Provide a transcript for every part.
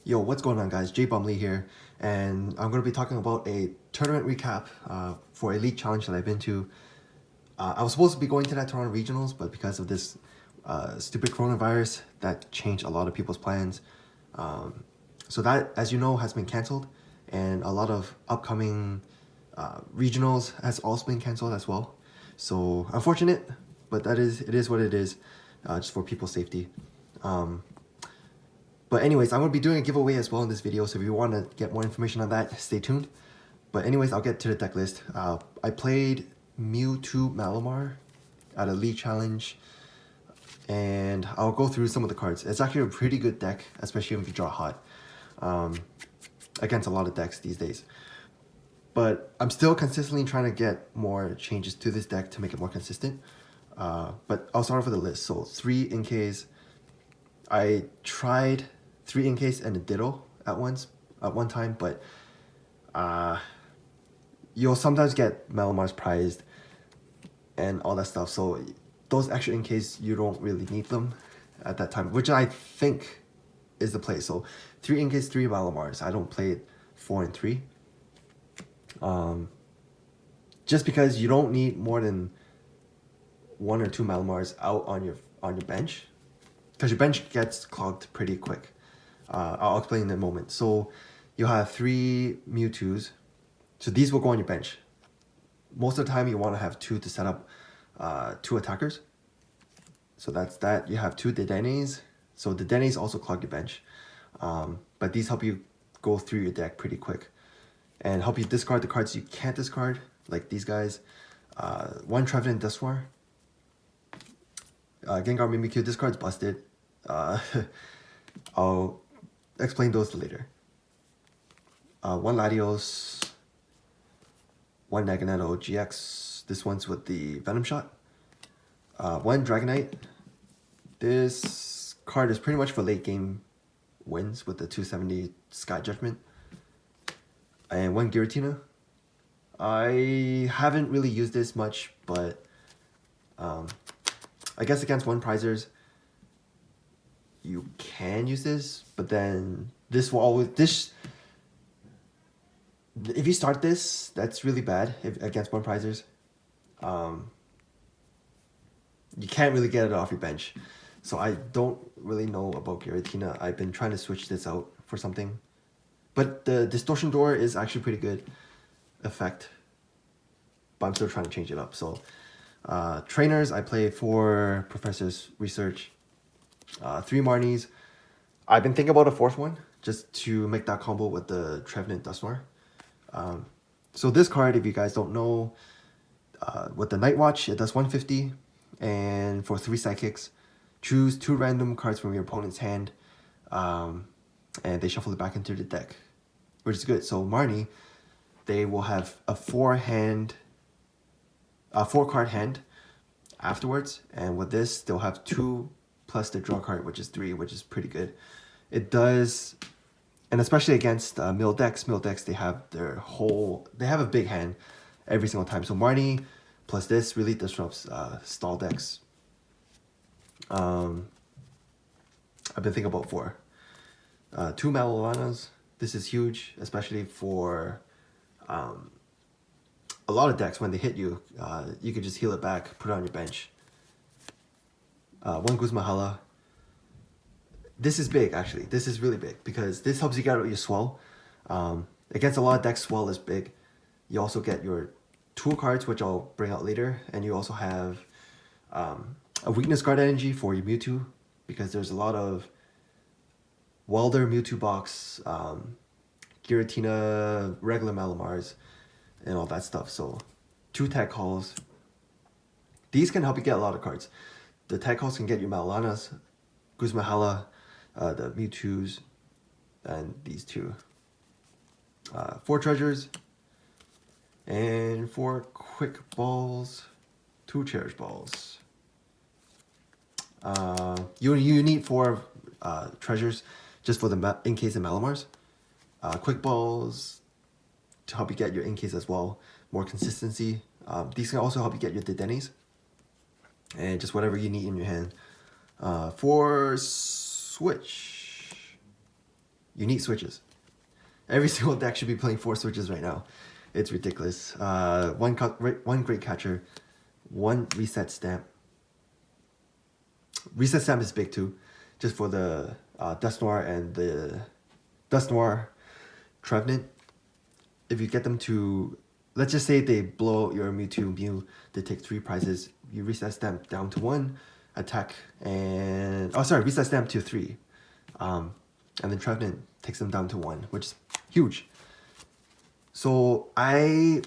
Yo, what's going on, guys? Jay Bumley here, and I'm going to be talking about a tournament recap for a league challenge that I've been to. I was supposed to be going to that Toronto Regionals, but because of this stupid coronavirus, that changed a lot of people's plans. So that, as you know, has been canceled, and a lot of upcoming regionals has also been canceled as well. So unfortunate, but it is what it is, just for people's safety. But anyways, I'm going to be doing a giveaway as well in this video, so if you want to get more information on that, stay tuned. But anyways, I'll get to the deck list. I played Mewtwo Malamar at a League Challenge, and I'll go through some of the cards. It's actually a pretty good deck, especially if you draw hot, against a lot of decks these days. But I'm still consistently trying to get more changes to this deck to make it more consistent. But I'll start off with a list. So 3 Inkays. I tried 3 Inkays and a Ditto at one time, but you'll sometimes get Malamars prized and all that stuff. So those extra Inkays, you don't really need them at that time, which I think is the play. So 3 Inkays, 3 Malamars. I don't play it 4 and 3. Just because you don't need more than 1 or 2 Malamars out on your bench, because your bench gets clogged pretty quick. I'll explain in a moment. So you'll have 3 Mewtwo's. So these will go on your bench. Most of the time you want to have 2 to set up 2 attackers. So that's that. You have 2 Dedenes. So Dedenes also clog your bench. But these help you go through your deck pretty quick. And help you discard the cards you can't discard, like these guys. 1 Trevenant Dusknoir. Gengar Mimikyu, this card's busted. I'll explain those later. 1 Latios, 1 Naganetto GX. This one's with the Venom Shot. 1 Dragonite. This card is pretty much for late game wins with the 270 Sky Judgment. And 1 Giratina. I haven't really used this much, but I guess against 1 prizers, you can use this, but then this will always if you start this, that's really bad against 1 prizers. You can't really get it off your bench. So I don't really know about Giratina. I've been trying to switch this out for something. But the Distortion Door is actually pretty good effect. But I'm still trying to change it up. So trainers, I play 4 Professor's Research, 3 Marnies. I've been thinking about a 4th one, just to make that combo with the Trevenant Dusknoir. So this card, if you guys don't know, with the Night Watch, it does 150, and for 3 Psychics, choose 2 random cards from your opponent's hand, and they shuffle it back into the deck, which is good. So Marnie, they will have a 4 card hand afterwards, and with this they'll have 2 plus the draw card, which is 3, which is pretty good. It does, and especially against mill decks, they have a big hand every single time. So Marnie plus this really disrupts stall decks. I've been thinking about 4. 2 Malolanas. This is huge, especially for a lot of decks. When they hit you, you can just heal it back, put it on your bench. 1 Guzmahala. This is big, actually. This is really big, because this helps you get out your Swell. Against a lot of decks, Swell is big. You also get your tool cards, which I'll bring out later, and you also have a weakness guard energy for your Mewtwo, because there's a lot of Welder, Mewtwo box, Giratina, regular Malamars, and all that stuff. So 2 tag calls. These can help you get a lot of cards. The tag calls can get you Malolanas, Guzmahala, the Mewtwo's, and these 2. 4 treasures, and 4 quick balls, 2 cherish balls. You need 4 treasures just for the Inkays and Malamars. Quick balls to help you get your Inkays as well, more consistency. These can also help you get your Dedenes, and just whatever you need in your hand. For Switch, You need switches. Every single deck should be playing 4 switches right now. It's ridiculous. One great catcher, 1 reset stamp. Reset stamp is big too, just for the Dust Noir and the Dust Noir Trevenant. If you get them to, let's just say they blow your Mewtwo Mew, they take 3 prizes. You reset stamp down to 1, attack, and reset stamp to 3, and then Trevenant takes them down to 1, which is huge. So I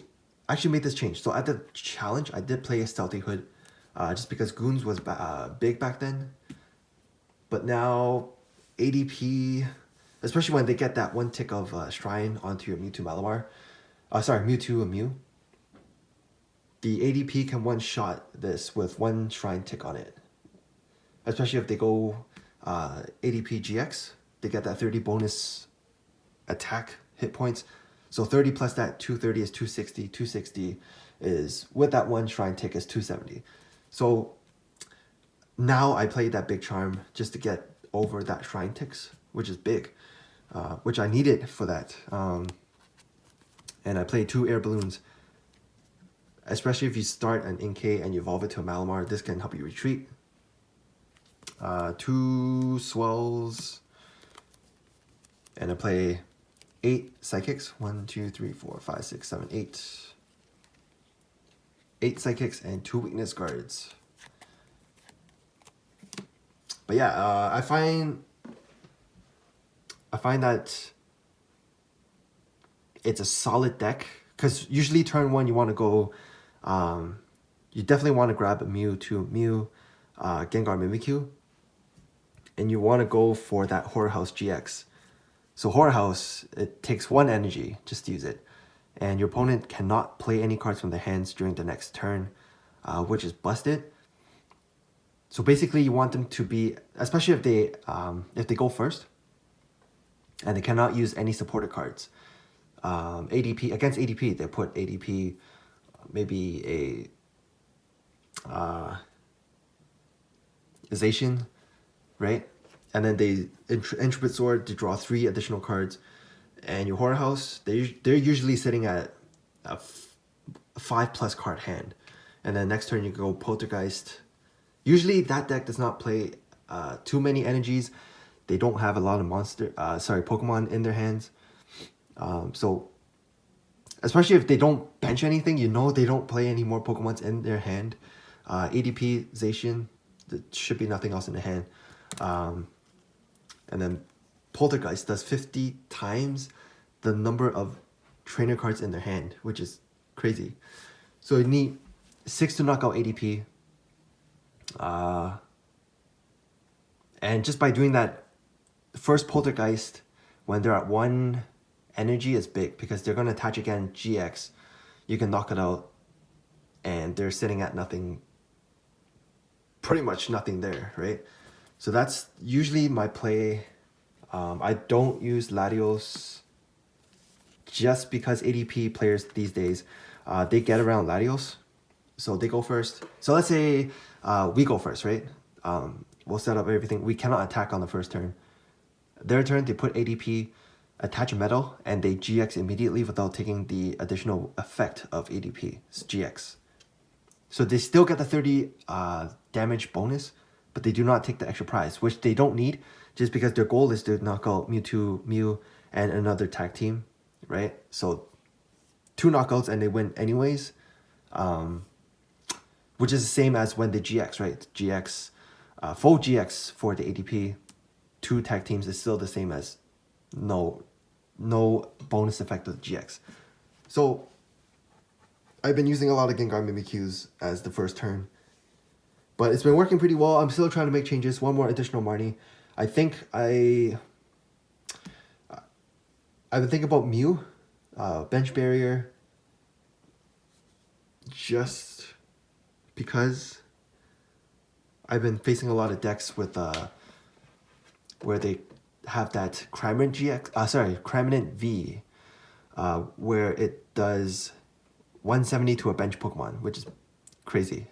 actually made this change. So at the challenge, I did play a Stealthy Hood, just because Goons was big back then. But now ADP, especially when they get that 1 tick of Shrine onto your Mewtwo Malamar, Mewtwo Mew, the ADP can one-shot this with 1 Shrine tick on it. Especially if they go ADP GX, they get that 30 bonus attack hit points. So 30 plus that 230 is 260. 260 is, with that 1 Shrine tick, is 270. So now I played that big charm just to get over that Shrine ticks, which is big, which I needed for that. And I played 2 air balloons. Especially if you start an Inkay and you evolve it to a Malamar, this can help you retreat. 2 swells. And I play 8 psychics. 1, 2, 3, 4, 5, 6, 7, 8. 8 psychics and 2 weakness guards. But yeah, I find that it's a solid deck, because usually turn 1 you want to go, you definitely want to grab a Mewtwo Mew, Gengar Mimikyu, and you want to go for that Horror House GX. So Horror House, it takes 1 energy just to use it, and your opponent cannot play any cards from their hands during the next turn, which is busted. So basically you want them to be, especially if they go first, and they cannot use any supporter cards. ADP, against ADP, they put ADP, maybe a Zacian, right? And then they Intrepid Sword to draw 3 additional cards. And your Horror House, they're usually sitting at a 5+ card hand. And then next turn you go Poltergeist. Usually that deck does not play too many energies. They don't have a lot of Pokemon in their hands. So especially if they don't bench anything, you know they don't play any more Pokemons in their hand. ADP, Zacian, there should be nothing else in the hand. And then Poltergeist does 50 times the number of trainer cards in their hand, which is crazy. So you need 6 to knock out ADP. And just by doing that, first Poltergeist, when they're at 1 energy, is big, because they're going to attach again GX. You can knock it out, and they're sitting at nothing, pretty much nothing there, right? So that's usually my play. I don't use Latios just because ADP players these days, they get around Latios. So they go first. So let's say we go first, right? We'll set up everything. We cannot attack on the first turn. Their turn, they put ADP, attach a metal, and they GX immediately without taking the additional effect of ADP. It's GX. So they still get the 30 damage bonus, but they do not take the extra prize, which they don't need, just because their goal is to knock out Mewtwo, Mew, and another tag team, right? So 2 knockouts and they win anyways, which is the same as when they GX, right? GX, full GX for the ADP, 2 tag teams is still the same as no bonus effect of GX. So I've been using a lot of Gengar Mimikyus as the first turn, but it's been working pretty well. I'm still trying to make changes. 1 more additional Marnie. I think I've been thinking about Mew, bench barrier, just because I've been facing a lot of decks with where they have that Cramorant GX, Cramorant V, where it does 170 to a bench Pokemon, which is crazy.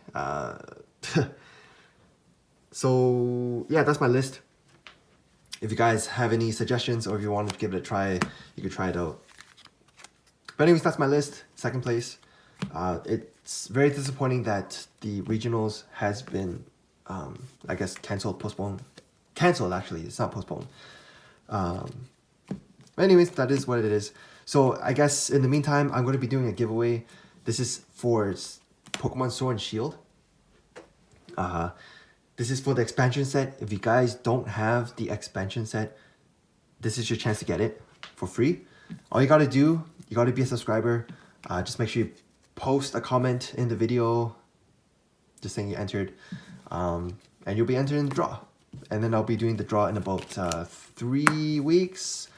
So yeah, that's my list. If you guys have any suggestions or if you want to give it a try, you could try it out. But anyways, that's my list. Second place. It's very disappointing that the regionals has been, I guess, postponed. Cancelled, actually. It's not postponed. But anyways, that is what it is. So I guess in the meantime, I'm going to be doing a giveaway. This is for Pokemon Sword and Shield. This is for the expansion set. If you guys don't have the expansion set, this is your chance to get it for free. All you gotta do, you gotta be a subscriber. Just make sure you post a comment in the video, just saying you entered, and you'll be entered in the draw. And then I'll be doing the draw in about 3 weeks.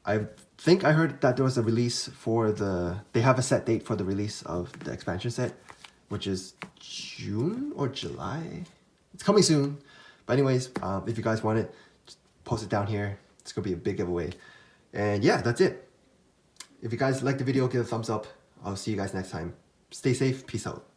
I think I heard that there was a release for they have a set date for the release of the expansion set, which is June or July. It's coming soon. But anyways, if you guys want it, just post it down here. It's gonna be a big giveaway. And yeah, that's it. If you guys like the video, give it a thumbs up. I'll see you guys next time. Stay safe. Peace out.